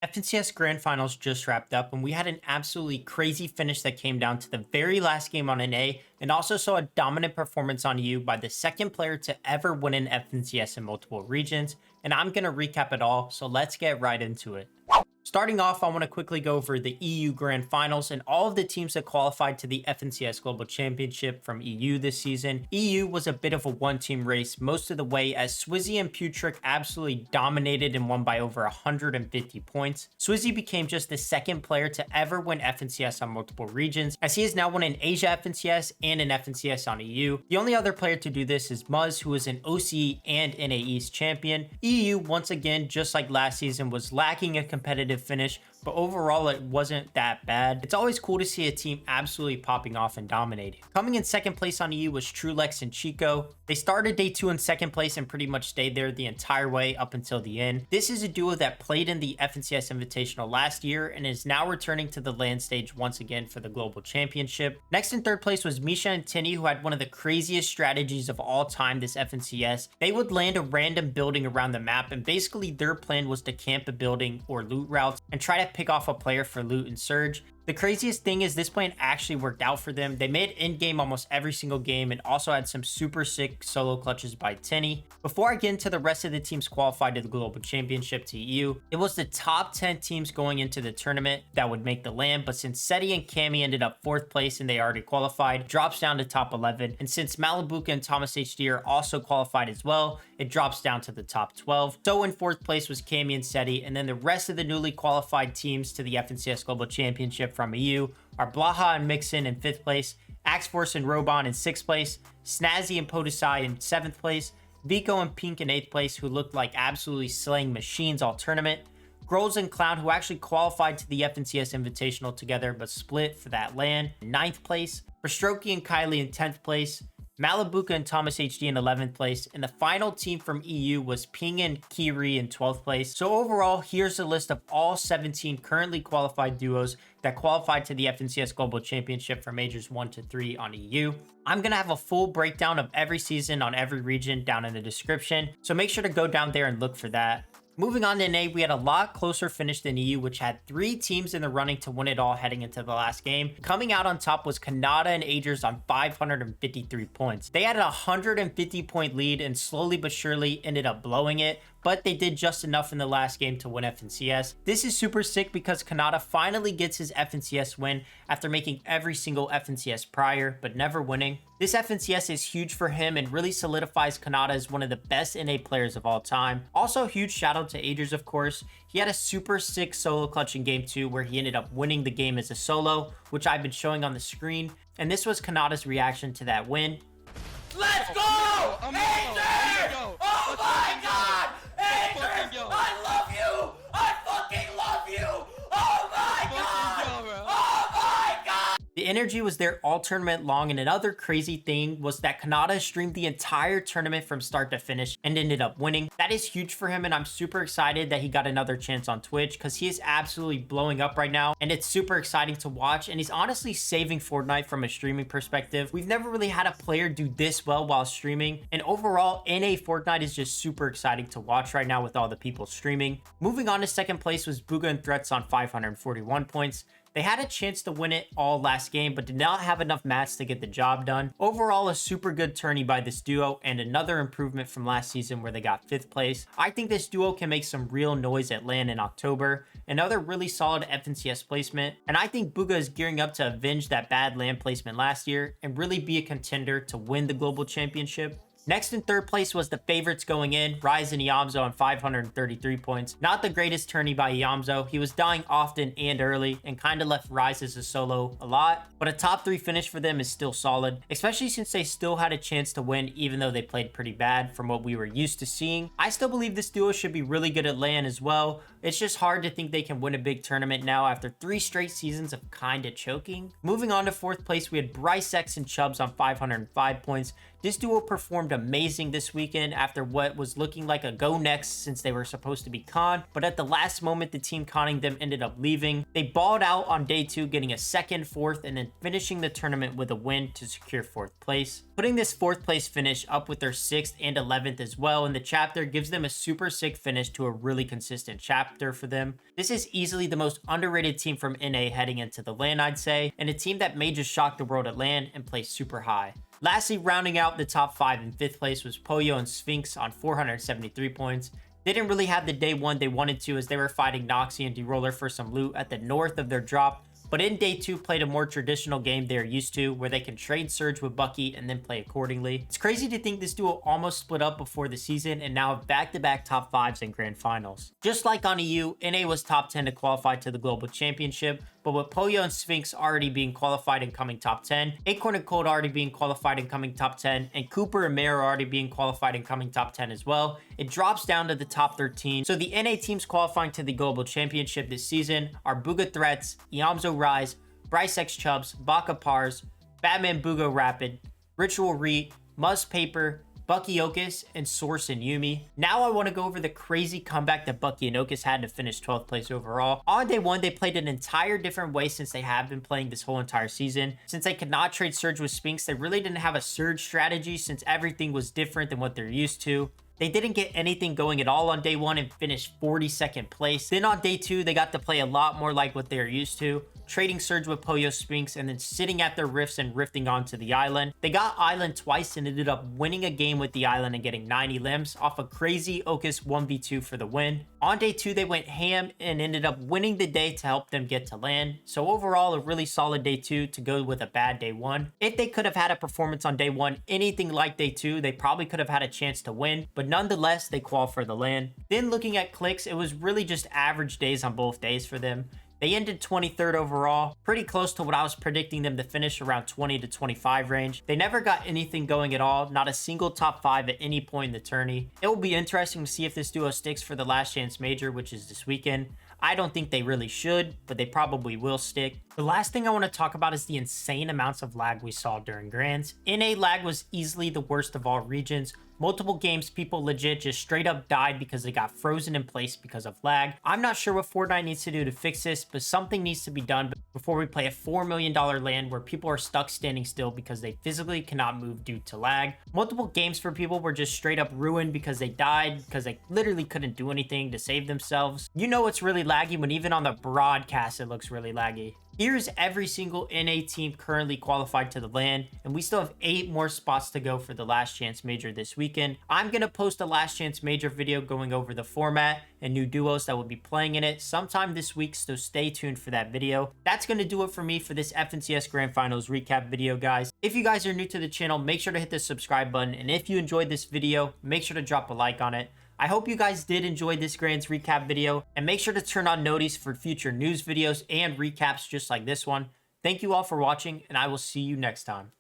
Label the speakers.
Speaker 1: FNCS Grand Finals just wrapped up, and we had an absolutely crazy finish that came down to the very last game on NA, and also saw a dominant performance on EU by the second player to ever win an FNCS in multiple regions. And I'm going to recap it all, so let's get right into it. Starting off, I want to quickly go over the EU Grand Finals and all of the teams that qualified to the FNCS Global Championship from EU this season. EU was a bit of a one-team race most of the way, as Swizzy and Putrick absolutely dominated and won by over 150 points. Swizzy became just the second player to ever win FNCS on multiple regions, as he has now won an Asia FNCS and an FNCS on EU. The only other player to do this is Muzz, who is an OCE and NA East champion. EU, once again, just like last season, was lacking a competitive finish, but overall it wasn't that bad. It's always cool to see a team absolutely popping off and dominating. Coming in second place on EU was Trulex and Chico. They started day 2 in second place and pretty much stayed there the entire way up until the end. This is a duo that played in the FNCS Invitational last year and is now returning to the LAN stage once again for the Global Championship. Next in third place was Misha and Tinny, who had one of the craziest strategies of all time this FNCS. They would land a random building around the map, and basically their plan was to camp a building or loot routes and try to pick off a player for loot and surge. The craziest thing is this plan actually worked out for them. They made in-game almost every single game and also had some super sick solo clutches by Tinny. Before I get into the rest of the teams qualified to the Global Championship to EU, it was the top 10 teams going into the tournament that would make the LAN, but since Seti and Cammy ended up 4th place and they already qualified, it drops down to top 11. And since Malibuka and Thomas HD are also qualified as well, it drops down to the top 12. So in 4th place was Cammy and Seti, and then the rest of the newly qualified teams to the FNCS Global Championship from EU are Blaha and Mixon in 5th place, Axforce and Robon in 6th place, Snazzy and Podesai in 7th place, Vico and Pink in 8th place, who looked like absolutely slaying machines all tournament, Grolls and Clown, who actually qualified to the FNCS Invitational together but split for that LAN, in 9th place, Strokey and Kylie in 10th place, Malibuka and Thomas HD in 11th place, and the final team from EU was Ping and Kiri in 12th place. So overall, here's a list of all 17 currently qualified duos that qualified to the FNCS Global Championship for Majors 1 to 3 on EU. I'm going to have a full breakdown of every season on every region down in the description, so make sure to go down there and look for that. Moving on to NA, we had a lot closer finish than EU, which had 3 teams in the running to win it all heading into the last game. Coming out on top was Kanata and Agers on 553 points. They had a 150 point lead and slowly but surely ended up blowing it, but they did just enough in the last game to win FNCS. This is super sick because Kanata finally gets his FNCS win after making every single FNCS prior, but never winning. This FNCS is huge for him and really solidifies Kanata as one of the best NA players of all time. Also, huge shout out to Agers, of course. He had a super sick solo clutch in game 2 where he ended up winning the game as a solo, which I've been showing on the screen. And this was Kanata's reaction to that win.
Speaker 2: Let's go! Agers! Oh my god! Agers! I love you! I fucking love you! Oh my god! Oh my god!
Speaker 1: The energy was there all tournament long, and another crazy thing was that Kanata streamed the entire tournament from start to finish and ended up winning. That is huge for him, and I'm super excited that he got another chance on Twitch because he is absolutely blowing up right now, and it's super exciting to watch, and he's honestly saving Fortnite from a streaming perspective. We've never really had a player do this well while streaming, and overall, NA Fortnite is just super exciting to watch right now with all the people streaming. Moving on to second place was Booga and Threats on 541 points. They had a chance to win it all last game, but did not have enough mats to get the job done. Overall, a super good tourney by this duo, and another improvement from last season where they got 5th place. I think this duo can make some real noise at LAN in October. Another really solid FNCS placement, and I think Booga is gearing up to avenge that bad LAN placement last year and really be a contender to win the Global Championship. Next in third place was the favorites going in, Rise and Iamzo on 533 points. Not the greatest tourney by Iamzo. He was dying often and early and kind of left Rise as a solo a lot, but a top 3 finish for them is still solid, especially since they still had a chance to win even though they played pretty bad from what we were used to seeing. I still believe this duo should be really good at LAN as well. It's just hard to think they can win a big tournament now after 3 straight seasons of kinda choking. Moving on to 4th place, we had Bryce X and Chubbs on 505 points. This duo performed amazing this weekend after what was looking like a go next since they were supposed to be conned, but at the last moment the team conning them ended up leaving. They balled out on day 2, getting a second, fourth, and then finishing the tournament with a win to secure 4th place. Putting this 4th place finish up with their 6th and 11th as well in the chapter gives them a super sick finish to a really consistent chapter for them. This is easily the most underrated team from NA heading into the LAN, I'd say, and a team that may just shock the world at LAN and play super high. Lastly, rounding out the top 5 in 5th place was Pollo and Sphinx on 473 points. They didn't really have the day 1 they wanted to, as they were fighting Noxy and D-Roller for some loot at the north of their drop, but in day 2 played a more traditional game they're used to, where they can trade Surge with Bucky and then play accordingly. It's crazy to think this duo almost split up before the season and now have back-to-back top 5s in grand finals. Just like on EU, NA was top 10 to qualify to the global championship, but with Pollo and Sphinx already being qualified and coming top 10, Acorn and Cold already being qualified and coming top 10, and Cooper and Mare already being qualified and coming top 10 as well, it drops down to the top 13. So the NA teams qualifying to the global championship this season are Booga Threats, Iamzo Rise, Bryce X Chubbs, Baka Pars, Batman Booga Rapid, Ritual Reet, Muzz Paper, Bucky Okus, and Source and Yumi. Now I want to go over the crazy comeback that Bucky and Okus had to finish 12th place overall. On day 1, they played an entire different way since they have been playing this whole entire season. Since they could not trade Surge with Sphinx, they really didn't have a Surge strategy since everything was different than what they're used to. They didn't get anything going at all on day 1 and finished 42nd place. Then on day 2, they got to play a lot more like what they're used to, trading Surge with Pollo Sphinx and then sitting at their rifts and rifting onto the island. They got island twice and ended up winning a game with the island and getting 90 limbs off a crazy Okus 1v2 for the win. On day 2, they went ham and ended up winning the day to help them get to LAN. So overall, a really solid day 2 to go with a bad day 1. If they could have had a performance on day 1 anything like day 2, they probably could have had a chance to win, but nonetheless, they qual for the LAN. Then looking at clicks, it was really just average days on both days for them. They ended 23rd overall, pretty close to what I was predicting them to finish, around 20 to 25 range. They never got anything going at all, not a single top 5 at any point in the tourney. It will be interesting to see if this duo sticks for the last chance major, which is this weekend. I don't think they really should, but they probably will stick. The last thing I want to talk about is the insane amounts of lag we saw during Grands. NA lag was easily the worst of all regions. Multiple games, people legit just straight up died because they got frozen in place because of lag. I'm not sure what Fortnite needs to do to fix this, but something needs to be done before we play a $4 million LAN where people are stuck standing still because they physically cannot move due to lag. Multiple games for people were just straight up ruined because they died, because they literally couldn't do anything to save themselves. You know it's really laggy when even on the broadcast it looks really laggy. Here's every single NA team currently qualified to the LAN, and we still have 8 more spots to go for the last chance major this weekend. I'm going to post a last chance major video going over the format and new duos that will be playing in it sometime this week, so stay tuned for that video. That's going to do it for me for this FNCS Grand Finals recap video, guys. If you guys are new to the channel, make sure to hit the subscribe button, and if you enjoyed this video, make sure to drop a like on it. I hope you guys did enjoy this Grands recap video, and make sure to turn on notice for future news videos and recaps just like this one. Thank you all for watching, and I will see you next time.